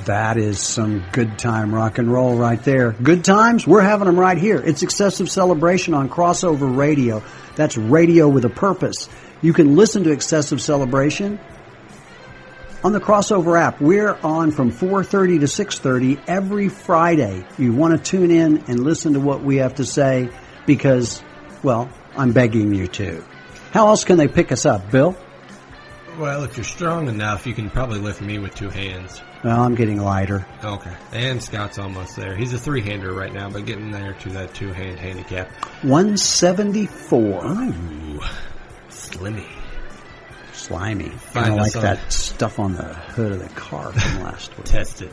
That is some good time rock and roll right there. Good times? We're having them right here. It's Excessive Celebration on Crossover Radio. That's radio with a purpose. You can listen to Excessive Celebration on the Crossover app. We're on from 4:30 to 6:30 every Friday. You want to tune in and listen to what we have to say because, well, I'm begging you to. How else can they pick us up, Bill? Well, if you're strong enough, you can probably lift me with two hands. Well, I'm getting lighter. Okay. And Scott's almost there. He's a three-hander right now, but getting there to that two-hand handicap. 174. Ooh. Slimmy. Slimy. Kind of like that stuff on the hood of the car from last week. Test it.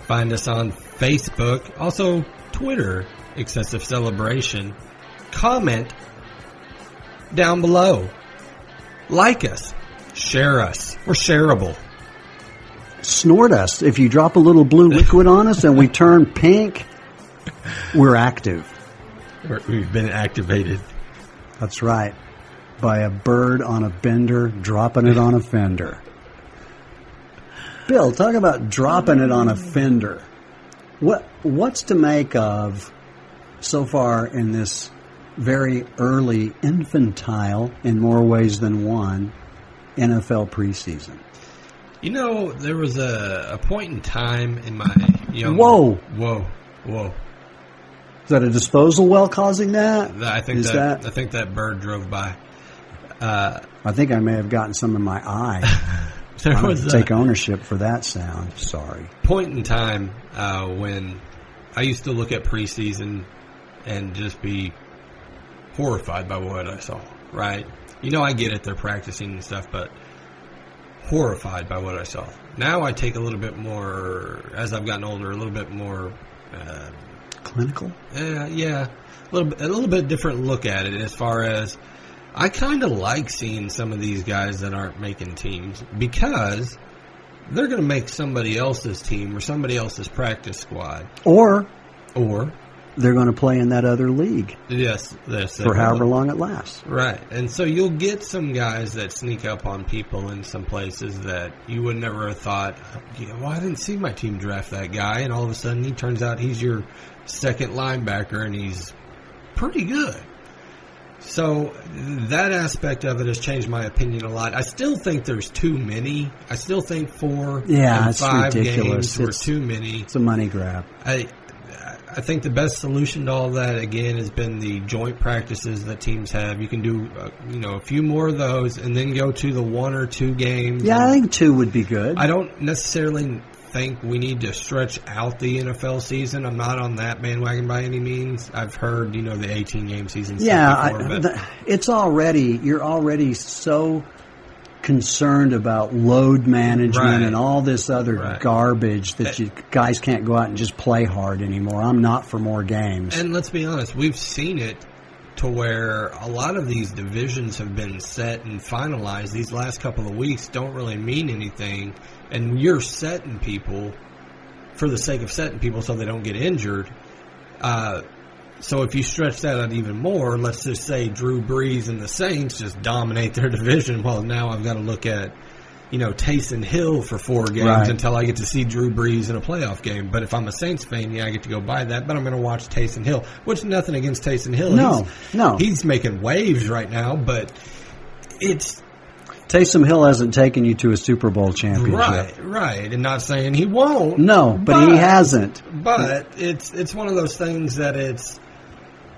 Find us on Facebook. Also, Twitter, Excessive Celebration. Comment down below. Like us. Share us. We're shareable. Snort us. If you drop a little blue liquid on us and we turn pink, we're active. We've been activated. That's right. By a bird on a bender, dropping it on a fender. Bill, talk about dropping it on a fender. What's to make of, so far in this very early, infantile, in more ways than one, NFL preseason? You know, there was a point in time in my young... Whoa. Is that a disposal well causing that? I think that bird drove by. I think I may have gotten some in my eye. I would take ownership for that sound. Sorry. Point in time when I used to look at preseason and just be horrified by what I saw, right? You know, I get it, they're practicing and stuff, but horrified by what I saw. Now I take a little bit more, as I've gotten older, a little bit more... clinical? Yeah. A little bit different look at it as far as I kind of like seeing some of these guys that aren't making teams because they're going to make somebody else's team or somebody else's practice squad. Or they're going to play in that other league. Yes. For however long it lasts. Right. And so you'll get some guys that sneak up on people in some places that you would never have thought, well, I didn't see my team draft that guy. And all of a sudden he turns out he's your second linebacker and he's pretty good. So that aspect of it has changed my opinion a lot. I still think there's too many. I still think 4 and 5 ridiculous. games were too many. It's a money grab. I think the best solution to all that, again, has been the joint practices that teams have. You can do, a few more of those and then go to the 1 or 2 games. Yeah, I think 2 would be good. I don't necessarily think we need to stretch out the NFL season. I'm not on that bandwagon by any means. I've heard, the 18-game season. Yeah, you're already so concerned about load management and all this other garbage that you guys can't go out and just play hard anymore. I'm not for more games. And let's be honest, we've seen it to where a lot of these divisions have been set and finalized. These last couple of weeks don't really mean anything, and you're setting people for the sake of setting people so they don't get injured. So if you stretch that out even more, let's just say Drew Brees and the Saints just dominate their division. Well, now I've got to look at, Taysom Hill for 4 games until I get to see Drew Brees in a playoff game. But if I'm a Saints fan, I get to go by that. But I'm going to watch Taysom Hill, which nothing against Taysom Hill. No. He's making waves right now, but it's... Taysom Hill hasn't taken you to a Super Bowl championship. Right. And not saying he won't. No, but he hasn't. But it's one of those things that it's...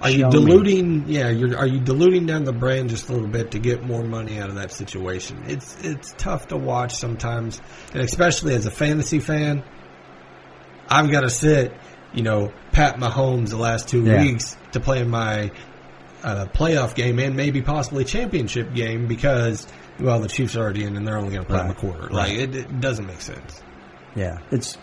Are you diluting? Yeah, are you diluting down the brand just a little bit to get more money out of that situation? It's tough to watch sometimes, and especially as a fantasy fan, I've got to sit, Pat Mahomes the last 2 weeks to play in my playoff game and maybe possibly championship game because the Chiefs are already in and they're only going to play in the quarter. Like it doesn't make sense. Yeah, it's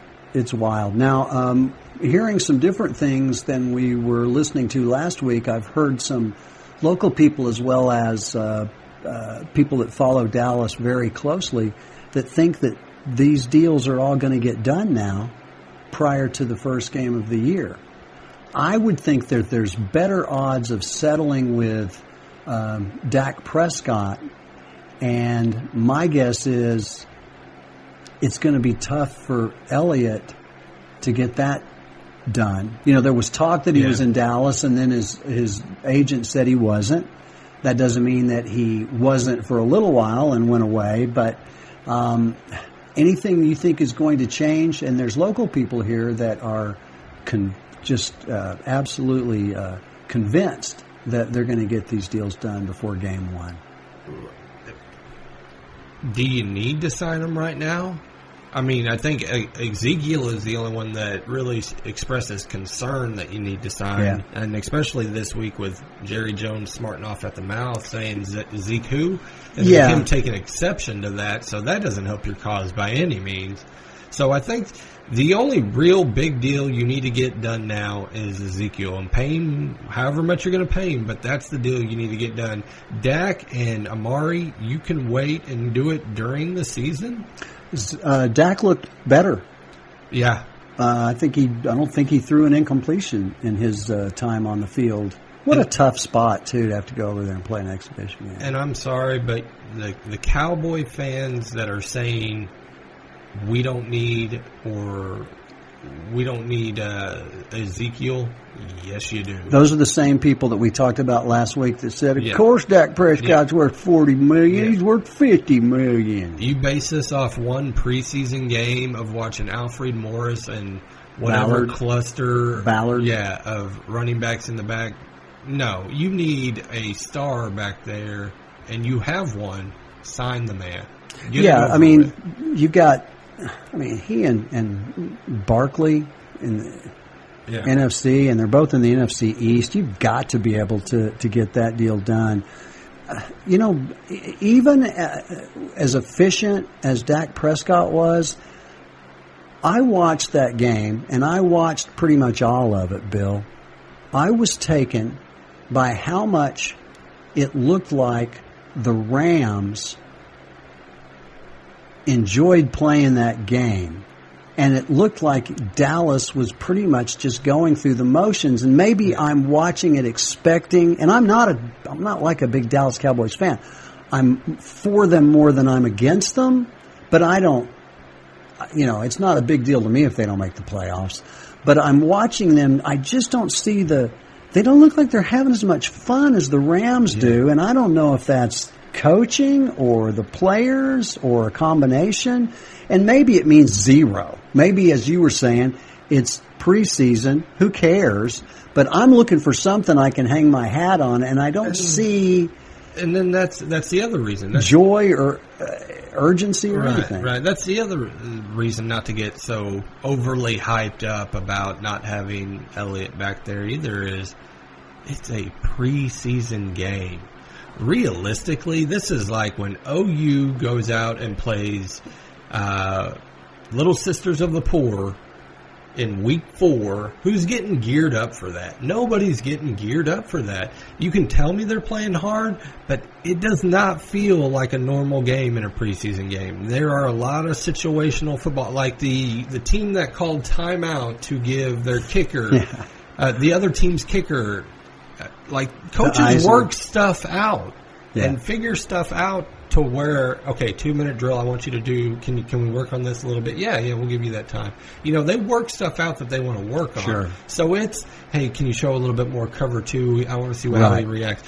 wild. Now, hearing some different things than we were listening to last week, I've heard some local people as well as people that follow Dallas very closely that think that these deals are all going to get done now prior to the first game of the year. I would think that there's better odds of settling with Dak Prescott, and my guess is it's going to be tough for Elliott to get that done. There was talk that he was in Dallas, and then his agent said he wasn't. That doesn't mean that he wasn't for a little while and went away, but anything you think is going to change, and there's local people here that are absolutely convinced that they're going to get these deals done before Game 1. Do you need to sign him right now? I mean, I think Ezekiel is the only one that really expresses concern that you need to sign, and especially this week with Jerry Jones smarting off at the mouth saying Zeke who, and him taking exception to that, so that doesn't help your cause by any means. So I think the only real big deal you need to get done now is Ezekiel, and pay him however much you're going to pay him, but that's the deal you need to get done. Dak and Amari, you can wait and do it during the season. Dak looked better. Yeah. I don't think he threw an incompletion in his time on the field. What a tough spot, too, to have to go over there and play an exhibition game. And I'm sorry, but the Cowboy fans that are saying we don't need Ezekiel, yes, you do. Those are the same people that we talked about last week that said, of course Dak Prescott's worth $40 million. He's worth $50 million. You base this off one preseason game of watching Alfred Morris and whatever cluster of running backs in the back. No, you need a star back there, and you have one. Sign the man. He and Barkley in the NFC, and they're both in the NFC East. You've got to be able to get that deal done. Even as efficient as Dak Prescott was, I watched that game, and I watched pretty much all of it, Bill. I was taken by how much it looked like the Rams enjoyed playing that game, and it looked like Dallas was pretty much just going through the motions. And maybe I'm watching it expecting, and I'm not like a big Dallas Cowboys fan. I'm for them more than I'm against them, but I don't. It's not a big deal to me if they don't make the playoffs. But I'm watching them. I just don't see they don't look like they're having as much fun as the Rams do, and I don't know if that's coaching or the players or a combination. And maybe it means zero. Maybe, as you were saying, it's preseason. Who cares? But I'm looking for something I can hang my hat on, and I don't see. And then that's the other reason. Joy or urgency or anything. Right. That's the other reason not to get so overly hyped up about not having Elliott back there either is it's a preseason game. Realistically, this is like when OU goes out and plays Little Sisters of the Poor in week 4. Who's getting geared up for that? Nobody's getting geared up for that. You can tell me they're playing hard, but it does not feel like a normal game in a preseason game. There are a lot of situational football, like the team that called timeout to give their kicker, the other team's kicker. Like, coaches work stuff out and figure stuff out to where, okay, 2-minute drill, I want you to do, can we work on this a little bit? Yeah, we'll give you that time. They work stuff out that they want to work on. Sure. So it's, hey, can you show a little bit more cover 2? I want to see how he reacts.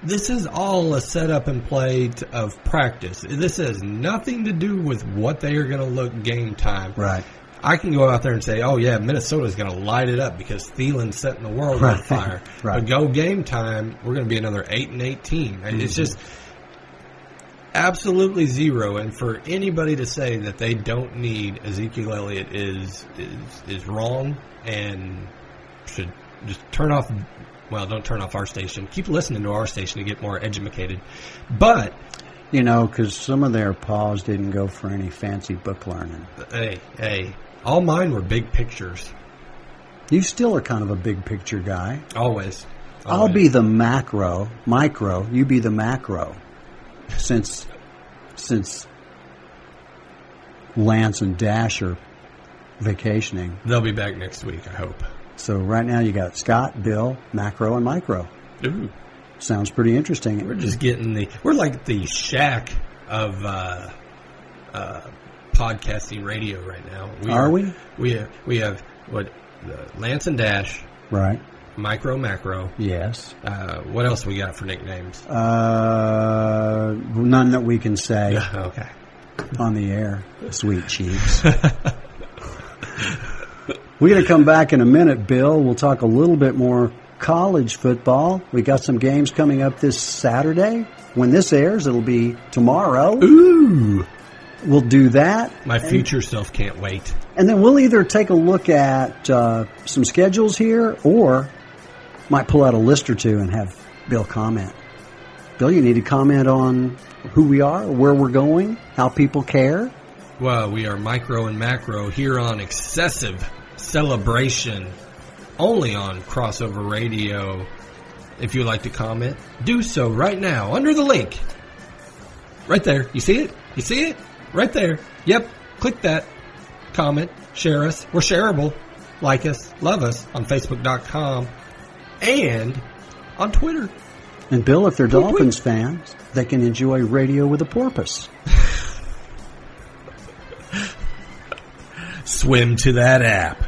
This is all a setup and play of practice. This has nothing to do with what they are going to look game time. Right. I can go out there and say, oh, yeah, Minnesota's going to light it up because Thielen's setting the world on fire. Right. But go game time, we're going to be another 8-8 team. And it's just absolutely zero. And for anybody to say that they don't need Ezekiel Elliott is wrong and should just turn off. Well, don't turn off our station. Keep listening to our station to get more educated. But because some of their paws didn't go for any fancy book learning. Hey. All mine were big pictures. You still are kind of a big picture guy. Always. I'll be the micro. You be the macro. Since Lance and Dash are vacationing. They'll be back next week, I hope. So right now you got Scott, Bill, macro, and micro. Ooh. Sounds pretty interesting. We're just getting we're like the Shaq of podcasting radio right now. We? We have Lance and Dash. Right. Micro, Macro. Yes. What else we got for nicknames? None that we can say. Okay. On the air. Sweet cheeks. We're going to come back in a minute, Bill. We'll talk a little bit more college football. We got some games coming up this Saturday. When this airs, it'll be tomorrow. Ooh. We'll do that. My future self can't wait. And then we'll either take a look at some schedules here or might pull out a list or two and have Bill comment. Bill, you need to comment on who we are, where we're going, how people care. Well, we are Micro and Macro here on Excessive Celebration, only on Crossover Radio. If you'd like to comment, do so right now under the link. Right there. You see it? You see it? Right there. Yep. Click that. Comment. Share us. We're shareable. Like us. Love us on Facebook.com and on Twitter. And Bill, if they're Dolphins fans, they can enjoy radio with a porpoise. Swim to that app.